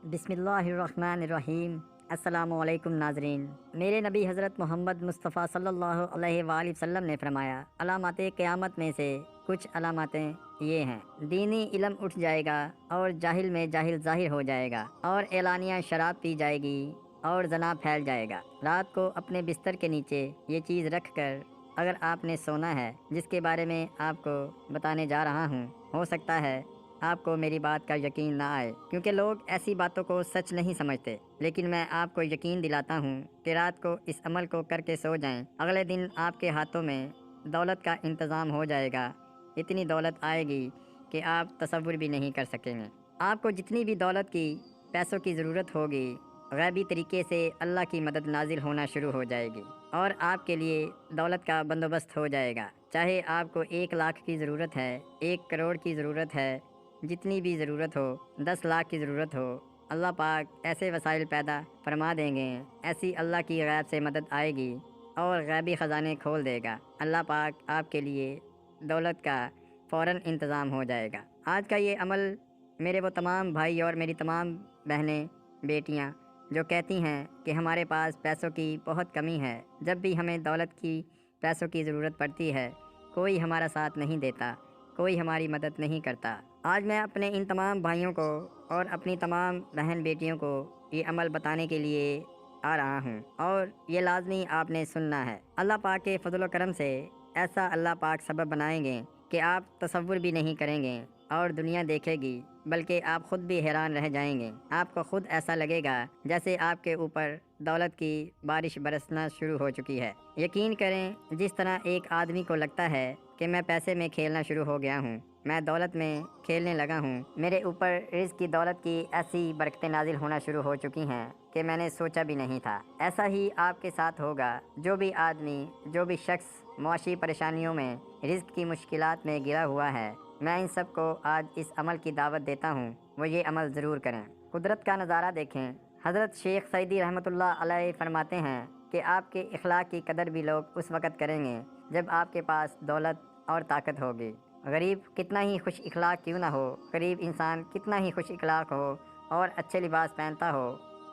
بسم اللہ الرحمن الرحیم۔ السلام علیکم ناظرین۔ میرے نبی حضرت محمد مصطفیٰ صلی اللہ علیہ وآلہ وسلم نے فرمایا، علامات قیامت میں سے کچھ علامتیں یہ ہیں: دینی علم اٹھ جائے گا اور جاہل میں جاہل ظاہر ہو جائے گا، اور اعلانیہ شراب پی جائے گی اور زنا پھیل جائے گا۔ رات کو اپنے بستر کے نیچے یہ چیز رکھ کر اگر آپ نے سونا ہے جس کے بارے میں آپ کو بتانے جا رہا ہوں، ہو سکتا ہے آپ کو میری بات کا یقین نہ آئے، کیونکہ لوگ ایسی باتوں کو سچ نہیں سمجھتے، لیکن میں آپ کو یقین دلاتا ہوں کہ رات کو اس عمل کو کر کے سو جائیں، اگلے دن آپ کے ہاتھوں میں دولت کا انتظام ہو جائے گا۔ اتنی دولت آئے گی کہ آپ تصور بھی نہیں کر سکیں گے۔ آپ کو جتنی بھی دولت کی، پیسوں کی ضرورت ہوگی، غیبی طریقے سے اللہ کی مدد نازل ہونا شروع ہو جائے گی اور آپ کے لیے دولت کا بندوبست ہو جائے گا۔ چاہے آپ کو 1 لاکھ کی ضرورت ہے، 1 کروڑ کی ضرورت ہے، جتنی بھی ضرورت ہو، 10 لاکھ کی ضرورت ہو، اللہ پاک ایسے وسائل پیدا فرما دیں گے، ایسی اللہ کی غیب سے مدد آئے گی اور غیبی خزانے کھول دے گا۔ اللہ پاک آپ کے لیے دولت کا فوراً انتظام ہو جائے گا۔ آج کا یہ عمل میرے وہ تمام بھائی اور میری تمام بہنیں، بیٹیاں جو کہتی ہیں کہ ہمارے پاس پیسوں کی بہت کمی ہے، جب بھی ہمیں دولت کی، پیسوں کی ضرورت پڑتی ہے، کوئی ہمارا ساتھ نہیں دیتا، کوئی ہماری مدد نہیں کرتا۔ آج میں اپنے ان تمام بھائیوں کو اور اپنی تمام بہن بیٹیوں کو یہ عمل بتانے کے لیے آ رہا ہوں، اور یہ لازمی آپ نے سننا ہے۔ اللہ پاک کے فضل و کرم سے ایسا اللہ پاک سبب بنائیں گے کہ آپ تصور بھی نہیں کریں گے اور دنیا دیکھے گی، بلکہ آپ خود بھی حیران رہ جائیں گے۔ آپ کو خود ایسا لگے گا جیسے آپ کے اوپر دولت کی بارش برسنا شروع ہو چکی ہے۔ یقین کریں، جس طرح ایک آدمی کو لگتا ہے کہ میں پیسے میں کھیلنا شروع ہو گیا ہوں، میں دولت میں کھیلنے لگا ہوں، میرے اوپر رزق کی دولت کی ایسی برکتیں نازل ہونا شروع ہو چکی ہیں کہ میں نے سوچا بھی نہیں تھا۔ ایسا ہی آپ کے ساتھ ہوگا۔ جو بھی آدمی، جو بھی شخص معاشی پریشانیوں میں، رزق کی مشکلات میں گرا ہوا ہے، میں ان سب کو آج اس عمل کی دعوت دیتا ہوں، وہ یہ عمل ضرور کریں۔ قدرت کا نظارہ دیکھیں۔ حضرت شیخ سعدی رحمۃ اللہ علیہ فرماتے ہیں کہ آپ کے اخلاق کی قدر بھی لوگ اس وقت کریں گے جب آپ کے پاس دولت اور طاقت ہوگی۔ غریب کتنا ہی خوش اخلاق کیوں نہ ہو، غریب انسان کتنا ہی خوش اخلاق ہو اور اچھے لباس پہنتا ہو،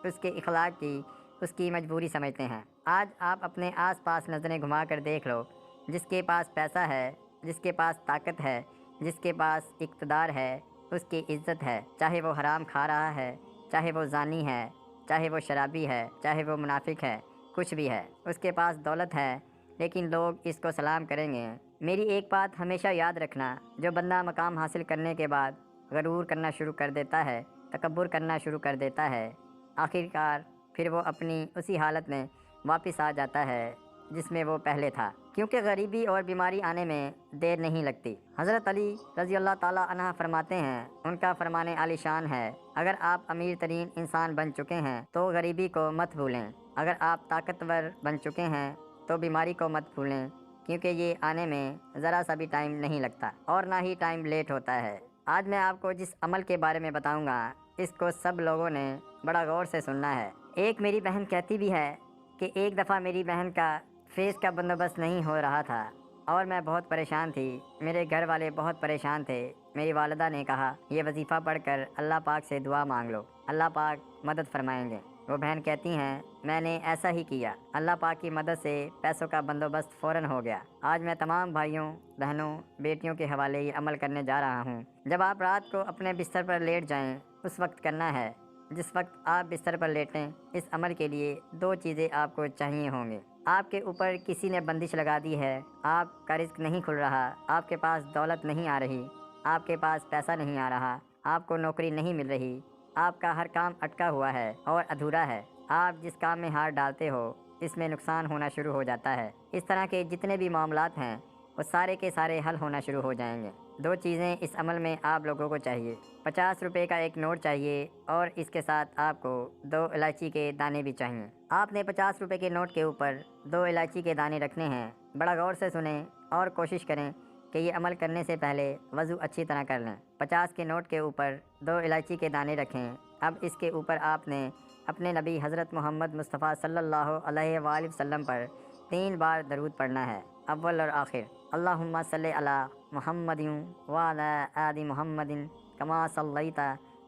اس کے اخلاق کی اس کی مجبوری سمجھتے ہیں۔ آج آپ اپنے آس پاس نظریں گھما کر دیکھ لو، جس کے پاس پیسہ ہے، جس کے پاس طاقت ہے، جس کے پاس اقتدار ہے، اس کی عزت ہے، چاہے وہ حرام کھا رہا ہے، چاہے وہ زانی ہے، چاہے وہ شرابی ہے، چاہے وہ منافق ہے، کچھ بھی ہے، اس کے پاس دولت ہے، لیکن لوگ اس کو سلام کریں گے۔ میری ایک بات ہمیشہ یاد رکھنا، جو بندہ مقام حاصل کرنے کے بعد غرور کرنا شروع کر دیتا ہے، تکبر کرنا شروع کر دیتا ہے، آخرکار پھر وہ اپنی اسی حالت میں واپس آ جاتا ہے جس میں وہ پہلے تھا، کیونکہ غریبی اور بیماری آنے میں دیر نہیں لگتی۔ حضرت علی رضی اللہ تعالیٰ عنہ فرماتے ہیں، ان کا فرمان عالی شان ہے، اگر آپ امیر ترین انسان بن چکے ہیں تو غریبی کو مت بھولیں، اگر آپ طاقتور بن چکے ہیں تو بیماری کو مت بھولیں، کیونکہ یہ آنے میں ذرا سا بھی ٹائم نہیں لگتا اور نہ ہی ٹائم لیٹ ہوتا ہے۔ آج میں آپ کو جس عمل کے بارے میں بتاؤں گا، اس کو سب لوگوں نے بڑا غور سے سننا ہے۔ ایک میری بہن کہتی بھی ہے کہ ایک دفعہ میری بہن کا فیس کا بندوبست نہیں ہو رہا تھا اور میں بہت پریشان تھی، میرے گھر والے بہت پریشان تھے۔ میری والدہ نے کہا، یہ وظیفہ پڑھ کر اللہ پاک سے دعا مانگ لو، اللہ پاک مدد فرمائیں گے۔ وہ بہن کہتی ہیں، میں نے ایسا ہی کیا، اللہ پاک کی مدد سے پیسوں کا بندوبست فوراً ہو گیا۔ آج میں تمام بھائیوں، بہنوں، بیٹیوں کے حوالے یہ عمل کرنے جا رہا ہوں۔ جب آپ رات کو اپنے بستر پر لیٹ جائیں، اس وقت کرنا ہے، جس وقت آپ بستر پر لیٹیں، اس عمل کے لیے 2 چیزیں آپ کو چاہیے ہوں گے۔ آپ کے اوپر کسی نے بندش لگا دی ہے، آپ کا رزق نہیں کھل رہا، آپ کے پاس دولت نہیں آ رہی، آپ کے پاس پیسہ نہیں آ رہا، آپ کو نوکری نہیں مل رہی، آپ کا ہر کام اٹکا ہوا ہے اور ادھورا ہے، آپ جس کام میں ہاتھ ڈالتے ہو اس میں نقصان ہونا شروع ہو جاتا ہے۔ اس طرح کے جتنے بھی معاملات ہیں وہ سارے کے سارے حل ہونا شروع ہو جائیں گے۔ 2 چیزیں اس عمل میں آپ لوگوں کو چاہیے۔ 50 روپے کا ایک نوٹ چاہیے اور اس کے ساتھ آپ کو 2 الائچی کے دانے بھی چاہیے۔ آپ نے 50 روپے کے نوٹ کے اوپر 2 الائچی کے دانے رکھنے ہیں۔ بڑا غور سے سنیں اور کوشش کریں کہ یہ عمل کرنے سے پہلے وضو اچھی طرح کر لیں۔ 50 کے نوٹ کے اوپر 2 الائچی کے دانے رکھیں۔ اب اس کے اوپر آپ نے اپنے نبی حضرت محمد مصطفیٰ صلی اللہ علیہ وآلہ وسلم پر 3 بار درود پڑھنا ہے، اول اور آخر۔ اللہم صلی علی محمد وعلی آل محمد کما صلیت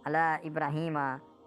علی ابراہیم